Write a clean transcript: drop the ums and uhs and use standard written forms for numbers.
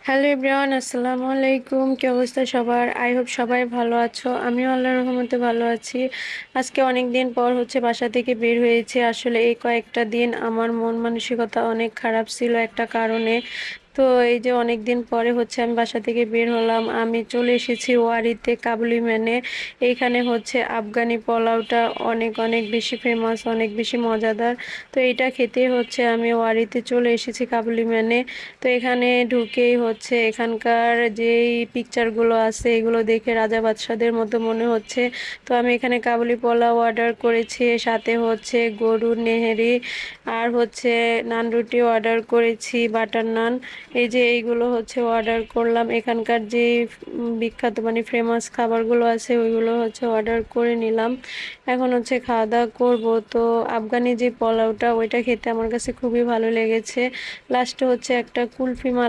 Hello everyone, আসসালামু আলাইকুম। কি অবস্থা সবার? আই হোপ সবাই ভালো আছো। আমিও আল্লাহর রহমতে ভালো আছি। আজকে অনেক দিন পর বাসা থেকে বের হয়েছি। আসলে এই কয়েকটা দিন আমার মন মানসিকতা অনেক খারাপ ছিল একটা কারণে। তো এই যে অনেক দিন পরে আমি বাসা থেকে বের হলাম। আমি চলে এসেছি ওয়ারিতে, কাবুলি ম্যানে। এইখানে আফগানি পোলাওটা অনেক অনেক বেশি ফেমাস, অনেক বেশি মজাদার। তো এটা খেতে আমি ওয়ারিতে চলে এসেছি, কাবুলি ম্যানে। তো এখানে ঢুকেই এখানকার যেই পিকচারগুলো আছে এগুলো দেখে রাজা বাদশাদের মতো মনে হচ্ছে। তো আমি এখানে কাবুলি পোলাও অর্ডার করেছি, সাথে গরুর নেহেরি আর নান রুটি অর্ডার করেছি, বাটার নান। এই যে এইগুলো অর্ডার করলাম। এখানকার যে বিখ্যাত মানে ফেমাস খাবারগুলো আছে ওইগুলো অর্ডার করে নিলাম। এখন খাওয়া দাওয়া করবো। তো আফগানি যে পোলাওটা ওইটা খেতে আমার কাছে খুবই ভালো লেগেছে। লাস্টে একটা কুলফি